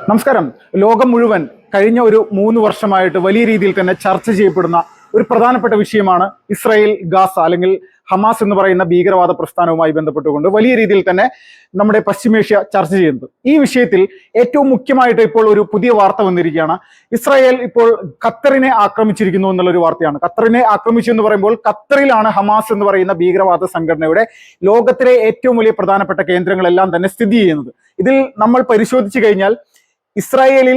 നമസ്കാരം. ലോകം മുഴുവൻ കഴിഞ്ഞ ഒരു 3 വർഷമായിട്ട് വലിയ രീതിയിൽ തന്നെ ചർച്ച ചെയ്യപ്പെടുന്ന ഒരു പ്രധാനപ്പെട്ട വിഷയമാണ് ഇസ്രായേൽ ഗാസ അല്ലെങ്കിൽ ഹമാസ് എന്ന് പറയുന്ന ഭീകരവാദ പ്രസ്ഥാനവുമായി ബന്ധപ്പെട്ടുകൊണ്ട് വലിയ രീതിയിൽ തന്നെ നമ്മുടെ പശ്ചിമേഷ്യ ചർച്ച ചെയ്യുന്നത്. ഈ വിഷയത്തിൽ ഏറ്റവും മുഖ്യമായിട്ട് ഇപ്പോൾ ഒരു പുതിയ വാർത്ത വന്നിരിക്കുകയാണ്. ഇസ്രായേൽ ഇപ്പോൾ ഖത്തറിനെ ആക്രമിച്ചിരിക്കുന്നു എന്നുള്ളൊരു വാർത്തയാണ്. ഖത്തറിനെ ആക്രമിച്ചു എന്ന് പറയുമ്പോൾ ഖത്തറിലാണ് ഹമാസ് എന്ന് പറയുന്ന ഭീകരവാദ സംഘടനയുടെ ലോകത്തിലെ ഏറ്റവും വലിയ പ്രധാനപ്പെട്ട കേന്ദ്രങ്ങളെല്ലാം തന്നെ സ്ഥിതി ചെയ്യുന്നത്. ഇതിൽ നമ്മൾ പരിശോധിച്ചു കഴിഞ്ഞാൽ ഇസ്രായേലിൽ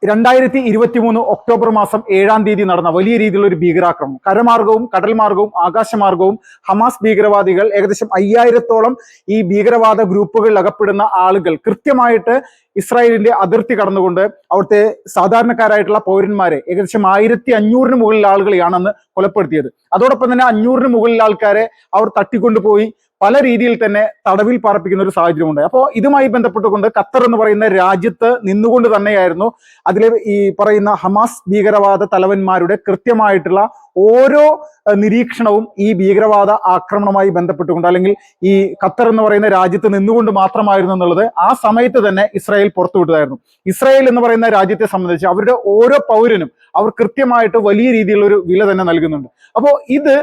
2023 ഒക്ടോബർ മാസം 7-ാം തീയതി നടന്ന വലിയ രീതിയിലുള്ള ഒരു ഭീകരാക്രമണം, കരമാർഗവും കടൽ മാർഗവും ആകാശമാർഗവും ഹമാസ് ഭീകരവാദികൾ ഏകദേശം 5000-ഓളം ഈ ഭീകരവാദ ഗ്രൂപ്പുകളിൽ അകപ്പെടുന്ന ആളുകൾ കൃത്യമായിട്ട് ഇസ്രായേലിന്റെ അതിർത്തി കടന്നുകൊണ്ട് അവിടുത്തെ സാധാരണക്കാരായിട്ടുള്ള പൗരന്മാരെ ഏകദേശം 1500-ന് മുകളിൽ ആളുകളെയാണ് അന്ന് കൊലപ്പെടുത്തിയത്. അതോടൊപ്പം തന്നെ 500-ന് മുകളിൽ ആൾക്കാരെ അവർ തട്ടിക്കൊണ്ടുപോയി പല രീതിയിൽ തന്നെ തടവിൽ പാർപ്പിക്കുന്ന ഒരു സാഹചര്യമുണ്ട്. അപ്പോൾ ഇതുമായി ബന്ധപ്പെട്ടുകൊണ്ട് ഖത്തർ എന്ന് പറയുന്ന രാജ്യത്ത് നിന്നുകൊണ്ട് തന്നെയായിരുന്നു അതിലെ ഈ പറയുന്ന ഹമാസ് ഭീകരവാദ തലവന്മാരുടെ കൃത്യമായിട്ടുള്ള ഓരോ നിരീക്ഷണവും ഈ ഭീകരവാദ ആക്രമണവുമായി ബന്ധപ്പെട്ടുകൊണ്ട് അല്ലെങ്കിൽ ഈ ഖത്തർ എന്ന് പറയുന്ന രാജ്യത്ത് നിന്നുകൊണ്ട് മാത്രമായിരുന്നു എന്നുള്ളത് ആ സമയത്ത് തന്നെ ഇസ്രായേൽ പുറത്തുവിട്ടതായിരുന്നു. ഇസ്രായേൽ എന്ന് പറയുന്ന രാജ്യത്തെ സംബന്ധിച്ച് അവരുടെ ഓരോ പൗരനും അവർ കൃത്യമായിട്ട് വലിയ രീതിയിലുള്ള ഒരു വില തന്നെ നൽകുന്നുണ്ട്. അപ്പോൾ ഇത്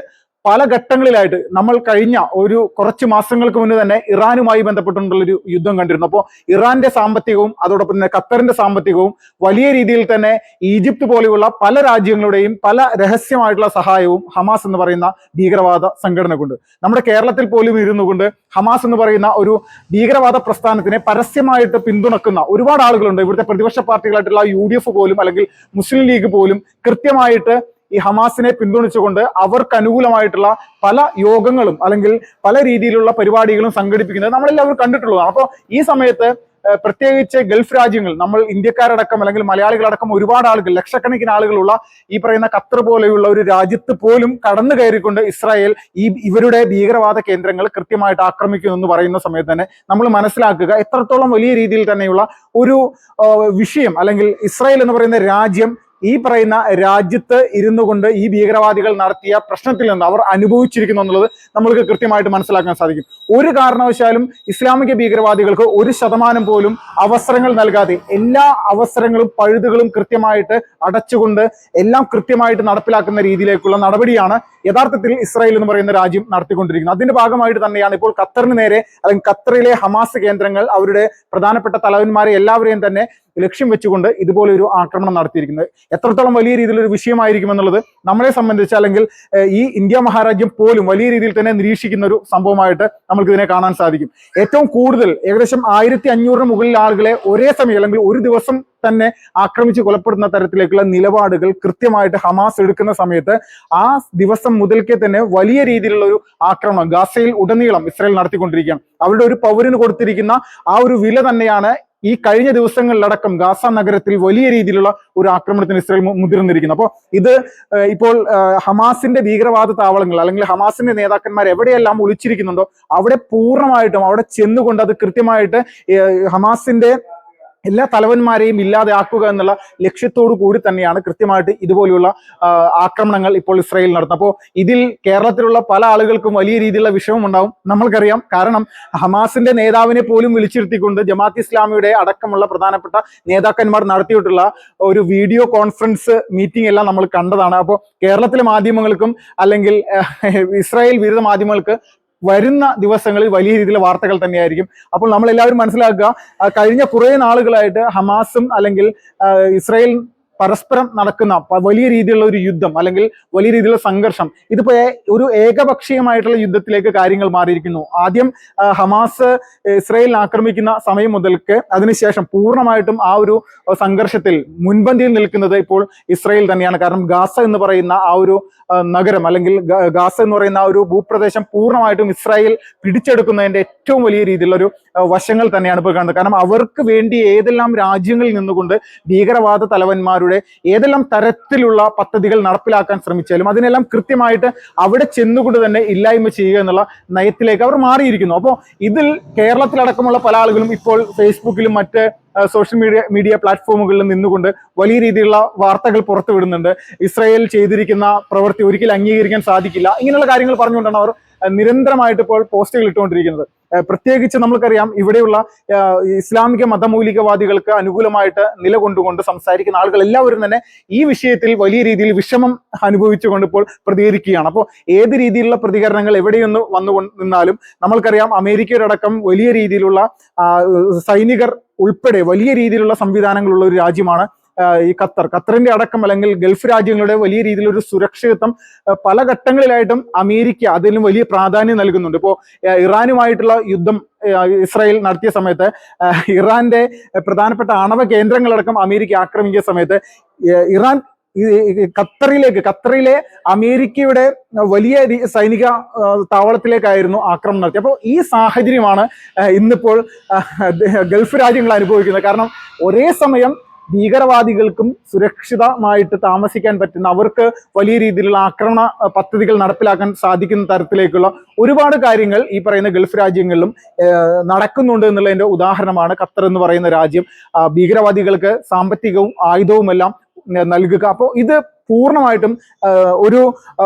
പല ഘട്ടങ്ങളിലായിട്ട് നമ്മൾ കഴിഞ്ഞ ഒരു കുറച്ച് മാസങ്ങൾക്ക് മുന്നേ തന്നെ ഇറാനുമായി ബന്ധപ്പെട്ടുള്ളൊരു യുദ്ധം കണ്ടിരുന്നു. അപ്പോൾ ഇറാന്റെ സാമ്പത്തികവും അതോടൊപ്പം തന്നെ ഖത്തറിന്റെ സാമ്പത്തികവും വലിയ രീതിയിൽ തന്നെ ഈജിപ്ത് പോലെയുള്ള പല രാജ്യങ്ങളുടെയും പല രഹസ്യമായിട്ടുള്ള സഹായവും ഹമാസ് എന്ന് പറയുന്ന ഭീകരവാദ സംഘടനക്കുണ്ട്. നമ്മുടെ കേരളത്തിൽ പോലും ഇരുന്നുകൊണ്ട് ഹമാസ് എന്ന് പറയുന്ന ഒരു ഭീകരവാദ പ്രസ്ഥാനത്തിനെ പരസ്യമായിട്ട് പിന്തുണക്കുന്ന ഒരുപാട് ആളുകളുണ്ട്. ഇവിടുത്തെ പ്രതിപക്ഷ പാർട്ടികളായിട്ടുള്ള UDF പോലും അല്ലെങ്കിൽ മുസ്ലിം ലീഗ് പോലും കൃത്യമായിട്ട് ഈ ഹമാസിനെ പിന്തുണച്ചുകൊണ്ട് അവർക്ക് അനുകൂലമായിട്ടുള്ള പല യോഗങ്ങളും അല്ലെങ്കിൽ പല രീതിയിലുള്ള പരിപാടികളും സംഘടിപ്പിക്കുന്നത് നമ്മളെല്ലാവരും കണ്ടിട്ടുള്ളതാണ്. അപ്പോൾ ഈ സമയത്ത് പ്രത്യേകിച്ച് ഗൾഫ് രാജ്യങ്ങൾ, നമ്മൾ ഇന്ത്യക്കാരടക്കം അല്ലെങ്കിൽ മലയാളികളടക്കം ഒരുപാട് ആളുകൾ, ലക്ഷക്കണക്കിന് ആളുകളുള്ള ഈ പറയുന്ന ഖത്തർ പോലെയുള്ള ഒരു രാജ്യത്ത് പോലും കടന്നു കയറിക്കൊണ്ട് ഇസ്രായേൽ ഇവരുടെ ഭീകരവാദ കേന്ദ്രങ്ങൾ കൃത്യമായിട്ട് ആക്രമിക്കുന്നു എന്ന് പറയുന്ന സമയത്ത് തന്നെ നമ്മൾ മനസ്സിലാക്കുക എത്രത്തോളം വലിയ രീതിയിൽ തന്നെയുള്ള ഒരു വിഷയം അല്ലെങ്കിൽ ഇസ്രായേൽ എന്ന് പറയുന്ന രാജ്യം ഈ പറയുന്ന രാജ്യത്ത് ഇരുന്നു കൊണ്ട് ഈ ഭീകരവാദികൾ നടത്തിയ പ്രശ്നത്തിൽ നിന്ന് അവർ അനുഭവിച്ചിരിക്കുന്നു എന്നുള്ളത് നമ്മൾക്ക് കൃത്യമായിട്ട് മനസ്സിലാക്കാൻ സാധിക്കും. ഒരു കാരണവശാലും ഇസ്ലാമിക ഭീകരവാദികൾക്ക് 1% പോലും അവസരങ്ങൾ നൽകാതെ എല്ലാ അവസരങ്ങളും പഴുതുകളും കൃത്യമായിട്ട് അടച്ചുകൊണ്ട് എല്ലാം കൃത്യമായിട്ട് നടപ്പിലാക്കുന്ന രീതിയിലേക്കുള്ള നടപടിയാണ് യഥാർത്ഥത്തിൽ ഇസ്രായേൽ എന്ന് പറയുന്ന രാജ്യം നടത്തിക്കൊണ്ടിരിക്കുന്നത്. അതിന്റെ ഭാഗമായിട്ട് തന്നെയാണ് ഇപ്പോൾ ഖത്തറിന് നേരെ അല്ലെങ്കിൽ ഖത്തറിലെ ഹമാസ് കേന്ദ്രങ്ങൾ അവരുടെ പ്രധാനപ്പെട്ട തലവന്മാരെ എല്ലാവരെയും തന്നെ ലക്ഷ്യം വെച്ചുകൊണ്ട് ഇതുപോലെ ഒരു ആക്രമണം നടത്തിയിരിക്കുന്നത്. എത്രത്തോളം വലിയ രീതിയിലൊരു വിഷയമായിരിക്കും എന്നുള്ളത് നമ്മളെ സംബന്ധിച്ച് അല്ലെങ്കിൽ ഈ ഇന്ത്യ മഹാരാജ്യം പോലും വലിയ രീതിയിൽ തന്നെ നിരീക്ഷിക്കുന്ന ഒരു സംഭവമായിട്ട് നമുക്ക് ഇതിനെ കാണാൻ സാധിക്കും. ഏറ്റവും കൂടുതൽ ഏകദേശം 1500-ന് മുകളിൽ ആളുകളെ ഒരേ സമയം അല്ലെങ്കിൽ ഒരു ദിവസം തന്നെ ആക്രമിച്ച് കൊലപ്പെടുന്ന തരത്തിലേക്കുള്ള നിലപാടുകൾ കൃത്യമായിട്ട് ഹമാസ് എടുക്കുന്ന സമയത്ത് ആ ദിവസം മുതൽക്കേ തന്നെ വലിയ രീതിയിലുള്ള ഒരു ആക്രമണം ഗാസയിൽ ഉടനീളം ഇസ്രായേൽ നടത്തിക്കൊണ്ടിരിക്കുകയാണ്. അവരുടെ ഒരു പൗരന് കൊടുത്തിരിക്കുന്ന ആ ഒരു വില തന്നെയാണ് ഈ കഴിഞ്ഞ ദിവസങ്ങളിലടക്കം ഗാസ നഗരത്തിൽ വലിയ രീതിയിലുള്ള ഒരു ആക്രമണത്തിന് ഇസ്രായേൽ മുതിർന്നിരിക്കുന്നു. അപ്പോൾ ഇത് ഇപ്പോൾ ഹമാസിന്റെ ഭീകരവാദ താവളങ്ങൾ അല്ലെങ്കിൽ ഹമാസിന്റെ നേതാക്കന്മാർ എവിടെയെല്ലാം ഒളിച്ചിരിക്കുന്നുണ്ടോ അവിടെ പൂർണ്ണമായിട്ടും അവിടെ ചെന്നുകൊണ്ട് അത് കൃത്യമായിട്ട് ഹമാസിന്റെ എല്ലാ തലവന്മാരെയും ഇല്ലാതെ ആക്കുക എന്നുള്ള ലക്ഷ്യത്തോടു കൂടി തന്നെയാണ് കൃത്യമായിട്ട് ഇതുപോലെയുള്ള ആക്രമണങ്ങൾ ഇപ്പോൾ ഇസ്രായേൽ നടത്തുന്നത്. അപ്പോൾ ഇതിൽ കേരളത്തിലുള്ള പല ആളുകൾക്കും വലിയ രീതിയിലുള്ള വിഷമം ഉണ്ടാവും, നമ്മൾക്കറിയാം. കാരണം ഹമാസിന്റെ നേതാവിനെ പോലും വിളിച്ചിരുത്തിക്കൊണ്ട് ജമാഅത്ത് ഇസ്ലാമിയുടെ അടക്കമുള്ള പ്രധാനപ്പെട്ട നേതാക്കന്മാർ നടത്തിയിട്ടുള്ള ഒരു വീഡിയോ കോൺഫറൻസ് മീറ്റിംഗ് എല്ലാം നമ്മൾ കണ്ടതാണ്. അപ്പോൾ കേരളത്തിലെ മാധ്യമങ്ങൾക്കും അല്ലെങ്കിൽ ഇസ്രായേൽ വിരുദ്ധ മാധ്യമങ്ങൾക്ക് വരുന്ന ദിവസങ്ങളിൽ വലിയ രീതിയിലുള്ള വാർത്തകൾ തന്നെയായിരിക്കും. അപ്പോൾ നമ്മൾ എല്ലാവരും മനസ്സിലാക്കുക, കഴിഞ്ഞ കുറേ നാളുകളായിട്ട് ഹമാസും അല്ലെങ്കിൽ ഇസ്രായേൽ പരസ്പരം നടക്കുന്ന വലിയ രീതിയിലുള്ള ഒരു യുദ്ധം അല്ലെങ്കിൽ വലിയ രീതിയിലുള്ള സംഘർഷം ഇതിപ്പോ ഒരു ഏകപക്ഷീയമായിട്ടുള്ള യുദ്ധത്തിലേക്ക് കാര്യങ്ങൾ മാറിയിരിക്കുന്നു. ആദ്യം ഹമാസ് ഇസ്രായേലിനെ ആക്രമിക്കുന്ന സമയം മുതൽക്ക് അതിനുശേഷം പൂർണ്ണമായിട്ടും ആ ഒരു സംഘർഷത്തിൽ മുൻപന്തിയിൽ നിൽക്കുന്നത് ഇപ്പോൾ ഇസ്രായേൽ തന്നെയാണ്. കാരണം ഗാസ എന്ന് പറയുന്ന ആ ഒരു നഗരം അല്ലെങ്കിൽ ഗാസ എന്ന് പറയുന്ന ആ ഒരു ഭൂപ്രദേശം പൂർണ്ണമായിട്ടും ഇസ്രായേൽ പിടിച്ചെടുക്കുന്നതിന്റെ ഏറ്റവും വലിയ രീതിയിലുള്ള ഒരു വശങ്ങൾ തന്നെയാണ് ഇപ്പോൾ കാണുന്നത്. കാരണം അവർക്ക് വേണ്ടി ഏതെല്ലാം രാജ്യങ്ങളിൽ നിന്നുകൊണ്ട് ഭീകരവാദ തലവന്മാരുടെ ഏതെല്ലാം തരത്തിലുള്ള പദ്ധതികൾ നടപ്പിലാക്കാൻ ശ്രമിച്ചാലും അതിനെല്ലാം കൃത്യമായിട്ട് അവിടെ ചെന്നുകൊണ്ട് തന്നെ ഇല്ലായ്മ ചെയ്യുക എന്നുള്ള നയത്തിലേക്ക് അവർ മാറിയിരിക്കുന്നു. അപ്പോൾ ഇതിൽ കേരളത്തിലടക്കമുള്ള പല ആളുകളും ഇപ്പോൾ ഫേസ്ബുക്കിലും മറ്റ് സോഷ്യൽ മീഡിയ പ്ലാറ്റ്ഫോമുകളിൽ നിന്നുകൊണ്ട് വലിയ രീതിയിലുള്ള വാർത്തകൾ പുറത്തുവിടുന്നുണ്ട്. ഇസ്രായേൽ ചെയ്തിരിക്കുന്ന പ്രവൃത്തി ഒരിക്കലും അംഗീകരിക്കാൻ സാധിക്കില്ല, ഇങ്ങനെയുള്ള കാര്യങ്ങൾ പറഞ്ഞുകൊണ്ടാണ് അവർ നിരന്തരമായിട്ട് ഇപ്പോൾ പോസ്റ്റുകൾ ഇട്ടുകൊണ്ടിരിക്കുന്നത്. പ്രത്യേകിച്ച് നമ്മൾക്കറിയാം ഇവിടെയുള്ള ഇസ്ലാമിക മതമൗലികവാദികൾക്ക് അനുകൂലമായിട്ട് നിലകൊണ്ടുകൊണ്ട് സംസാരിക്കുന്ന ആളുകൾ എല്ലാവരും തന്നെ ഈ വിഷയത്തിൽ വലിയ രീതിയിൽ വിഷമം അനുഭവിച്ചുകൊണ്ട് ഇപ്പോൾ പ്രതികരിക്കുകയാണ്. അപ്പോൾ ഏത് രീതിയിലുള്ള പ്രതികരണങ്ങൾ എവിടെയൊന്ന് വന്നു നിന്നാലും നമ്മൾക്കറിയാം അമേരിക്കയുടെ അടക്കം വലിയ രീതിയിലുള്ള സൈനികർ ഉൾപ്പെടെ വലിയ രീതിയിലുള്ള സംവിധാനങ്ങളുള്ള ഒരു രാജ്യമാണ് ഈ ഖത്തറിന്റെ അടക്കം അല്ലെങ്കിൽ ഗൾഫ് രാജ്യങ്ങളുടെ വലിയ രീതിയിലൊരു സുരക്ഷിതത്വം പല ഘട്ടങ്ങളിലായിട്ടും അമേരിക്ക അതിലും വലിയ പ്രാധാന്യം നൽകുന്നുണ്ട്. ഇപ്പോൾ ഇറാനുമായിട്ടുള്ള യുദ്ധം ഇസ്രായേൽ നടത്തിയ സമയത്ത് ഇറാന്റെ പ്രധാനപ്പെട്ട ആണവ കേന്ദ്രങ്ങളടക്കം അമേരിക്ക ആക്രമിക്കുന്ന സമയത്ത് ഇറാൻ ഖത്തറിലെ അമേരിക്കയുടെ വലിയ സൈനിക താവളത്തിലേക്കായിരുന്നു ആക്രമണം നടത്തിയത്. അപ്പോൾ ഈ സാഹചര്യമാണ് ഇന്നിപ്പോൾ ഗൾഫ് രാജ്യങ്ങൾ അനുഭവിക്കുന്നത്. കാരണം ഒരേ സമയം ഭീകരവാദികൾക്കും സുരക്ഷിതമായിട്ട് താമസിക്കാൻ പറ്റുന്ന, അവർക്ക് വലിയ രീതിയിലുള്ള ആക്രമണ പദ്ധതികൾ നടപ്പിലാക്കാൻ സാധിക്കുന്ന തരത്തിലേക്കുള്ള ഒരുപാട് കാര്യങ്ങൾ ഈ പറയുന്ന ഗൾഫ് രാജ്യങ്ങളിലും നടക്കുന്നുണ്ട് എന്നുള്ളതിന്റെ ഉദാഹരണമാണ് ഖത്തർ എന്ന് പറയുന്ന രാജ്യം ഭീകരവാദികൾക്ക് സാമ്പത്തികവും ആയുധവുമെല്ലാം നൽകുക. അപ്പോൾ ഇത് പൂർണ്ണമായിട്ടും ഒരു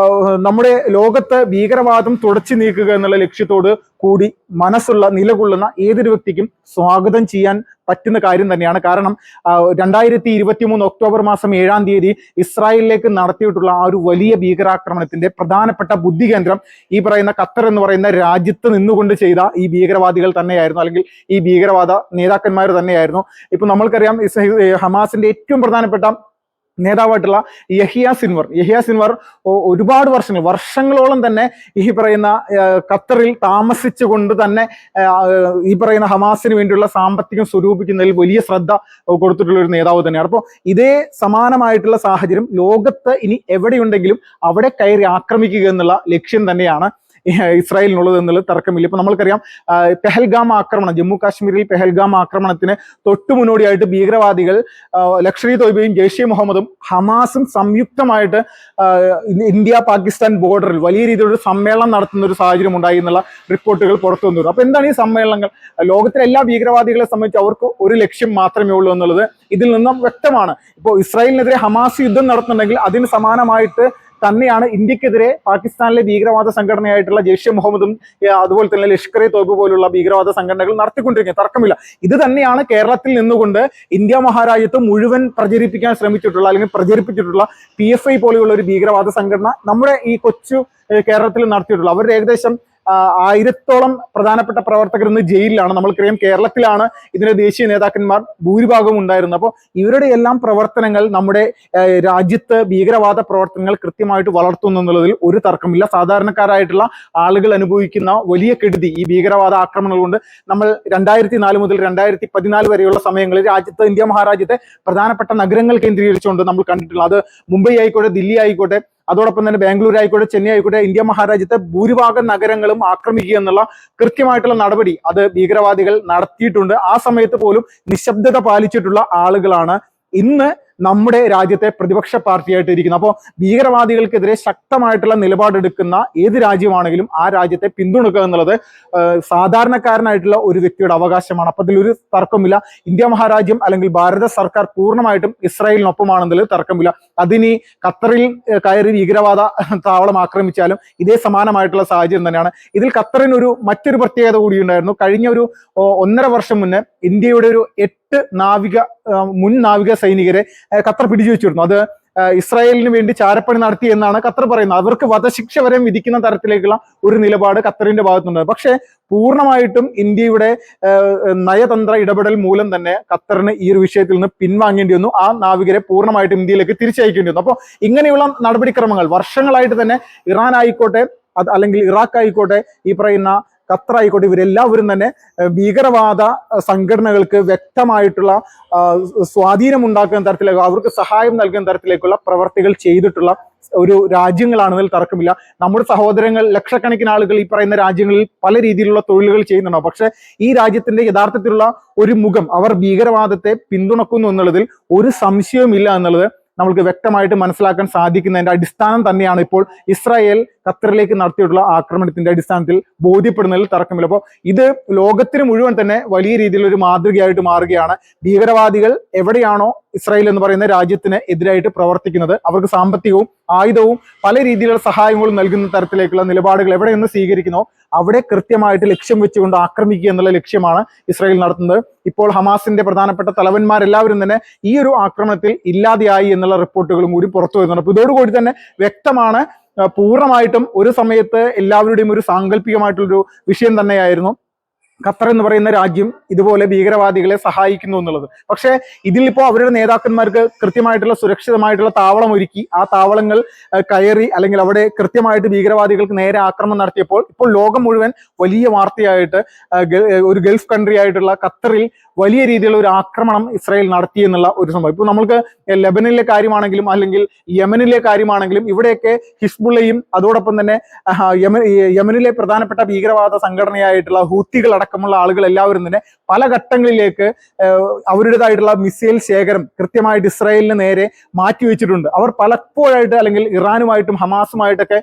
നമ്മുടെ ലോകത്ത് ഭീകരവാദം തുടച്ചു നീക്കുക എന്നുള്ള ലക്ഷ്യത്തോട് കൂടി മനസ്സുള്ള നിലകൊള്ളുന്ന ഏതൊരു വ്യക്തിക്കും സ്വാഗതം ചെയ്യാൻ പറ്റുന്ന കാര്യം തന്നെയാണ്. കാരണം 2023 ഒക്ടോബർ മാസം 7-ാം തീയതി ഇസ്രായേലിലേക്ക് നടത്തിയിട്ടുള്ള ആ ഒരു വലിയ ഭീകരാക്രമണത്തിന്റെ പ്രധാനപ്പെട്ട ബുദ്ധികേന്ദ്രം ഈ പറയുന്ന ഖത്തർ എന്ന് പറയുന്ന രാജ്യത്ത് നിന്നുകൊണ്ട് ചെയ്ത ഈ ഭീകരവാദികൾ തന്നെയായിരുന്നു, അല്ലെങ്കിൽ ഈ ഭീകരവാദ നേതാക്കന്മാർ തന്നെയായിരുന്നു. ഇപ്പൊ നമ്മൾക്കറിയാം ഹമാസിന്റെ ഏറ്റവും പ്രധാനപ്പെട്ട നേതാവായിട്ടുള്ള യഹിയ സിൻവർ ഒരുപാട് വർഷങ്ങളോളം തന്നെ ഈ പറയുന്ന ഖത്തറിൽ താമസിച്ചുകൊണ്ട് തന്നെ ഈ പറയുന്ന ഹമാസിന് വേണ്ടിയുള്ള സാമ്പത്തികം സ്വരൂപിക്കുന്നതിൽ വലിയ ശ്രദ്ധ കൊടുത്തിട്ടുള്ള ഒരു നേതാവ് തന്നെയാണ്. അപ്പോൾ ഇതേ സമാനമായിട്ടുള്ള സാഹചര്യം ലോകത്ത് ഇനി എവിടെയുണ്ടെങ്കിലും അവിടെ കയറി ആക്രമിക്കുക എന്നുള്ള ലക്ഷ്യം തന്നെയാണ് ഇസ്രായേലിനുള്ളത് എന്നുള്ളത് തർക്കമില്ല. ഇപ്പൊ നമ്മൾക്കറിയാം പെഹൽഗാം ആക്രമണം, ജമ്മു കാശ്മീരിൽ പെഹൽഗാം ആക്രമണത്തിന് തൊട്ടു മുന്നോടിയായിട്ട് ഭീകരവാദികൾ ലഷ്കർ ഇ തോയ്ബയും ജെയ്ഷെ മുഹമ്മദും ഹമാസും സംയുക്തമായിട്ട് ഇന്ത്യ പാകിസ്ഥാൻ ബോർഡറിൽ വലിയ രീതിയിലൊരു സമ്മേളനം നടത്തുന്ന ഒരു സാഹചര്യം ഉണ്ടായി എന്നുള്ള റിപ്പോർട്ടുകൾ പുറത്തു വന്നു. അപ്പൊ എന്താണ് ഈ സമ്മേളനങ്ങൾ? ലോകത്തിലെ എല്ലാ ഭീകരവാദികളെ സംബന്ധിച്ച് അവർക്ക് ഒരു ലക്ഷ്യം മാത്രമേ ഉള്ളൂ എന്നുള്ളത് ഇതിൽ നിന്നും വ്യക്തമാണ്. ഇപ്പോൾ ഇസ്രായേലിനെതിരെ ഹമാസ് യുദ്ധം നടത്തുന്നുണ്ടെങ്കിൽ അതിന് സമാനമായിട്ട് തന്നെയാണ് ഇന്ത്യക്കെതിരെ പാകിസ്ഥാനിലെ ഭീകരവാദ സംഘടനയായിട്ടുള്ള ജെയ്ഷെ മുഹമ്മദും അതുപോലെ തന്നെ ലഷ്കർ ഇ തോയ്ബ പോലുള്ള ഭീകരവാദ സംഘടനകൾ നടത്തിക്കൊണ്ടിരിക്കുന്നത്, തർക്കമില്ല. ഇത് തന്നെയാണ് കേരളത്തിൽ നിന്നുകൊണ്ട് ഇന്ത്യ മഹാരാജ്യത്ത് മുഴുവൻ പ്രചരിപ്പിക്കാൻ ശ്രമിച്ചിട്ടുള്ള അല്ലെങ്കിൽ പ്രചരിപ്പിച്ചിട്ടുള്ള PFI പോലെയുള്ള ഒരു ഭീകരവാദ സംഘടന നമ്മുടെ ഈ കൊച്ചു കേരളത്തിൽ നടത്തിയിട്ടുള്ള. അവരുടെ ഏകദേശം 1000-ഓളം പ്രധാനപ്പെട്ട പ്രവർത്തകർ ഇന്ന് ജയിലിലാണ്. നമ്മൾക്കറിയാം കേരളത്തിലാണ് ഇതിന്റെ ദേശീയ നേതാക്കന്മാർ ഭൂരിഭാഗവും ഉണ്ടായിരുന്നത്. അപ്പോൾ ഇവരുടെ എല്ലാം പ്രവർത്തനങ്ങൾ നമ്മുടെ രാജ്യത്ത് ഭീകരവാദ പ്രവർത്തനങ്ങൾ കൃത്യമായിട്ട് വളർത്തുന്നു എന്നുള്ളതിൽ ഒരു തർക്കമില്ല. സാധാരണക്കാരായിട്ടുള്ള ആളുകൾ അനുഭവിക്കുന്ന വലിയ കെടുതി ഈ ഭീകരവാദ ആക്രമണങ്ങൾ കൊണ്ട് നമ്മൾ 2004 മുതൽ 2014 വരെയുള്ള സമയങ്ങളിൽ രാജ്യത്ത് ഇന്ത്യ മഹാരാജ്യത്തെ പ്രധാനപ്പെട്ട നഗരങ്ങൾ കേന്ദ്രീകരിച്ചുകൊണ്ട് നമ്മൾ കണ്ടിട്ടുള്ളത്. അത് മുംബൈ ആയിക്കോട്ടെ, ദില്ലി ആയിക്കോട്ടെ, അതോടൊപ്പം തന്നെ ബാംഗ്ലൂർ ആയിക്കോട്ടെ, ചെന്നൈ ആയിക്കോട്ടെ, ഇന്ത്യ മഹാരാജ്യത്തെ ഭൂരിഭാഗം നഗരങ്ങളും ആക്രമിക്കുക എന്നുള്ള കൃത്യമായിട്ടുള്ള നടപടി അത് ഭീകരവാദികൾ നടത്തിയിട്ടുണ്ട്. ആ സമയത്ത് പോലും നിശബ്ദത പാലിച്ചിട്ടുള്ള ആളുകളാണ് ഇന്ന് നമ്മുടെ രാജ്യത്തെ പ്രതിപക്ഷ പാർട്ടിയായിട്ട് ഇരിക്കുന്നത്. അപ്പോൾ ഭീകരവാദികൾക്കെതിരെ ശക്തമായിട്ടുള്ള നിലപാടെടുക്കുന്ന ഏത് രാജ്യമാണെങ്കിലും ആ രാജ്യത്തെ പിന്തുണക്കുക എന്നുള്ളത് സാധാരണക്കാരനായിട്ടുള്ള ഒരു വ്യക്തിയുടെ അവകാശമാണ്. അപ്പൊ അതിലൊരു തർക്കമില്ല. ഇന്ത്യ മഹാരാജ്യം അല്ലെങ്കിൽ ഭാരത സർക്കാർ പൂർണ്ണമായിട്ടും ഇസ്രായേലിനൊപ്പമാണെന്നതിൽ തർക്കമില്ല. അതിനി ഖത്തറിൽ കയറി ഭീകരവാദ താവളം ആക്രമിച്ചാലും ഇതേ സമാനമായിട്ടുള്ള സാഹചര്യം തന്നെയാണ്. ഇതിൽ ഖത്തറിനൊരു മറ്റൊരു പ്രത്യേകത കൂടി ഉണ്ടായിരുന്നു. കഴിഞ്ഞ ഒരു 1.5 വർഷം മുന്നേ ഇന്ത്യയുടെ ഒരു 8 മുൻ നാവിക സൈനികരെ ഖത്തർ പിടിച്ചു വെച്ചിരുന്നു. അത് ഇസ്രായേലിന് വേണ്ടി ചാരപ്പണി നടത്തി എന്നാണ് ഖത്തർ പറയുന്നത്. അവർക്ക് വധശിക്ഷ വരെ വിധിക്കുന്ന തരത്തിലേക്കുള്ള ഒരു നിലപാട് ഖത്തറിന്റെ ഭാഗത്തുണ്ട്. പക്ഷേ പൂർണ്ണമായിട്ടും ഇന്ത്യയുടെ നയതന്ത്ര ഇടപെടൽ മൂലം തന്നെ ഖത്തറിന് ഈ ഒരു വിഷയത്തിൽ നിന്ന് പിൻവാങ്ങേണ്ടി വന്നു. ആ നാവികരെ പൂർണ്ണമായിട്ടും ഇന്ത്യയിലേക്ക് തിരിച്ചയക്കേണ്ടി വന്നു. അപ്പോൾ ഇങ്ങനെയുള്ള നടപടിക്രമങ്ങൾ വർഷങ്ങളായിട്ട് തന്നെ ഇറാൻ ആയിക്കോട്ടെ, അല്ലെങ്കിൽ ഇറാഖ് ആയിക്കോട്ടെ, ഈ പറയുന്ന ഖത്തർ ആയിക്കോട്ടെ, ഇവരെല്ലാവരും തന്നെ ഭീകരവാദ സംഘടനകൾക്ക് വ്യക്തമായിട്ടുള്ള സ്വാധീനം ഉണ്ടാക്കുന്ന തരത്തിലേക്ക്, അവർക്ക് സഹായം നൽകുന്ന തരത്തിലേക്കുള്ള പ്രവർത്തികൾ ചെയ്തിട്ടുള്ള ഒരു രാജ്യങ്ങളാണെന്നതിൽ തർക്കമില്ല. നമ്മുടെ സഹോദരങ്ങൾ ലക്ഷക്കണക്കിന് ആളുകൾ ഈ പറയുന്ന രാജ്യങ്ങളിൽ പല രീതിയിലുള്ള തൊഴിലുകൾ ചെയ്യുന്നുണ്ടാവും. പക്ഷെ ഈ രാജ്യത്തിന്റെ യഥാർത്ഥത്തിലുള്ള ഒരു മുഖം, അവർ ഭീകരവാദത്തെ പിന്തുണക്കുന്നു എന്നുള്ളതിൽ ഒരു സംശയവുമില്ല എന്നുള്ളത് നമുക്ക് വ്യക്തമായിട്ട് മനസ്സിലാക്കാൻ സാധിക്കുന്നതിന്റെ അടിസ്ഥാനം തന്നെയാണ് ഇപ്പോൾ ഇസ്രായേൽ ഖത്തറിലേക്ക് നടത്തിയിട്ടുള്ള ആക്രമണത്തിന്റെ അടിസ്ഥാനത്തിൽ ബോധ്യപ്പെടുന്നതിൽ തർക്കമില്ല. അപ്പോൾ ഇത് ലോകത്തിന് മുഴുവൻ തന്നെ വലിയ രീതിയിൽ ഒരു മാതൃകയായിട്ട് മാറുകയാണ്. ഭീകരവാദികൾ എവിടെയാണോ ഇസ്രായേൽ എന്ന് പറയുന്ന രാജ്യത്തിന് എതിരായിട്ട് പ്രവർത്തിക്കുന്നത്, അവർക്ക് സാമ്പത്തികവും ആയുധവും പല രീതിയിലുള്ള സഹായങ്ങളും നൽകുന്ന തരത്തിലേക്കുള്ള നിലപാടുകൾ എവിടെയൊന്ന് സ്വീകരിക്കുന്നോ അവിടെ കൃത്യമായിട്ട് ലക്ഷ്യം വെച്ചുകൊണ്ട് ആക്രമിക്കുക എന്നുള്ള ലക്ഷ്യമാണ് ഇസ്രായേൽ നടത്തുന്നത്. ഇപ്പോൾ ഹമാസിന്റെ പ്രധാനപ്പെട്ട തലവന്മാരെല്ലാവരും തന്നെ ഈ ഒരു ആക്രമണത്തിൽ ഇല്ലാതെയായി എന്നുള്ള റിപ്പോർട്ടുകളും കൂടി പുറത്തു വരുന്നുണ്ട്. അപ്പോൾ ഇതോടുകൂടി തന്നെ വ്യക്തമാണ്, പൂർണ്ണമായിട്ടും ഒരു സമയത്ത് എല്ലാവരുടെയും ഒരു സാങ്കല്പികമായിട്ടുള്ളൊരു വിഷയം തന്നെയായിരുന്നു ഖത്തർ എന്ന് പറയുന്ന രാജ്യം ഇതുപോലെ ഭീകരവാദികളെ സഹായിക്കുന്നു എന്നുള്ളത്. പക്ഷേ ഇതിലിപ്പോൾ അവരുടെ നേതാക്കന്മാർക്ക് കൃത്യമായിട്ടുള്ള സുരക്ഷിതമായിട്ടുള്ള താവളം ഒരുക്കി ആ താവളങ്ങൾ കയറി അല്ലെങ്കിൽ അവിടെ കൃത്യമായിട്ട് ഭീകരവാദികൾക്ക് നേരെ ആക്രമണം നടത്തിയപ്പോൾ ഇപ്പോൾ ലോകം മുഴുവൻ വലിയ വാർത്തയായിട്ട് ഒരു ഗൾഫ് കൺട്രി ആയിട്ടുള്ള ഖത്തറിൽ വലിയ രീതിയിലുള്ള ഒരു ആക്രമണം ഇസ്രായേൽ നടത്തി എന്നുള്ള ഒരു സംഭവം. ഇപ്പോൾ നമുക്ക് ലെബനനിലെ കാര്യമാണെങ്കിലും അല്ലെങ്കിൽ യമനിലെ കാര്യമാണെങ്കിലും ഇവിടെയൊക്കെ ഹിസ്ബുള്ളയും അതോടൊപ്പം തന്നെ യമനിലെ പ്രധാനപ്പെട്ട ഭീകരവാദ സംഘടനയായിട്ടുള്ള ഹൂത്തികൾ അടക്കമുള്ള ആളുകൾ എല്ലാവരും തന്നെ പല ഘട്ടങ്ങളിലേക്ക് അവരുടേതായിട്ടുള്ള മിസൈൽ ശേഖരം കൃത്യമായിട്ട് ഇസ്രായേലിന് നേരെ മാറ്റിവെച്ചിട്ടുണ്ട്. അവർ പലപ്പോഴായിട്ട് അല്ലെങ്കിൽ ഇറാനുമായിട്ടും ഹമാസുമായിട്ടൊക്കെ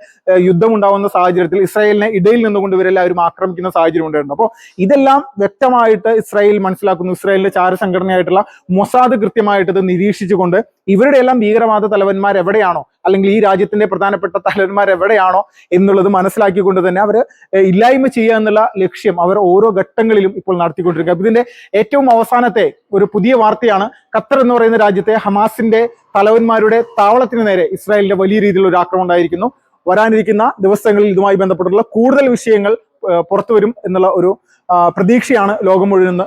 യുദ്ധമുണ്ടാവുന്ന സാഹചര്യത്തിൽ ഇസ്രായേലിനെ ഇടയിൽ നിന്നുകൊണ്ട് ഇവരെല്ലാവരും ആക്രമിക്കുന്ന സാഹചര്യം ഉണ്ടായിട്ടുണ്ട്. അപ്പോൾ ഇതെല്ലാം വ്യക്തമായിട്ട് ഇസ്രായേൽ മനസ്സിലാക്കുന്നു. ഇസ്രായേലിന്റെ ചാരസംഘടനയായിട്ടുള്ള മൊസാദ് കൃത്യമായിട്ട് ഇത് നിരീക്ഷിച്ചുകൊണ്ട് ഇവരുടെ എല്ലാം ഭീകരവാദ തലവന്മാർ എവിടെയാണോ അല്ലെങ്കിൽ ഈ രാജ്യത്തിന്റെ പ്രധാനപ്പെട്ട തലവന്മാർ എവിടെയാണോ എന്നുള്ളത് മനസ്സിലാക്കിക്കൊണ്ട് തന്നെ അവർ ഇല്ലായ്മ ചെയ്യുക എന്നുള്ള ലക്ഷ്യം അവർ ഓരോ ഘട്ടങ്ങളിലും ഇപ്പോൾ നടത്തിക്കൊണ്ടിരിക്കുക. ഇതിന്റെ ഏറ്റവും അവസാനത്തെ ഒരു പുതിയ വാർത്തയാണ് ഖത്തർ എന്ന് പറയുന്ന രാജ്യത്തെ ഹമാസിന്റെ തലവന്മാരുടെ താവളത്തിന് നേരെ ഇസ്രായേലിന്റെ വലിയ രീതിയിലുള്ള ഒരു ആക്രമണം ഉണ്ടായിരിക്കുന്നു. വരാനിരിക്കുന്ന ദിവസങ്ങളിൽ ഇതുമായി ബന്ധപ്പെട്ടുള്ള കൂടുതൽ വിഷയങ്ങൾ പുറത്തു വരും എന്നുള്ള ഒരു പ്രതീക്ഷയാണ് ലോകം മുഴുവൻ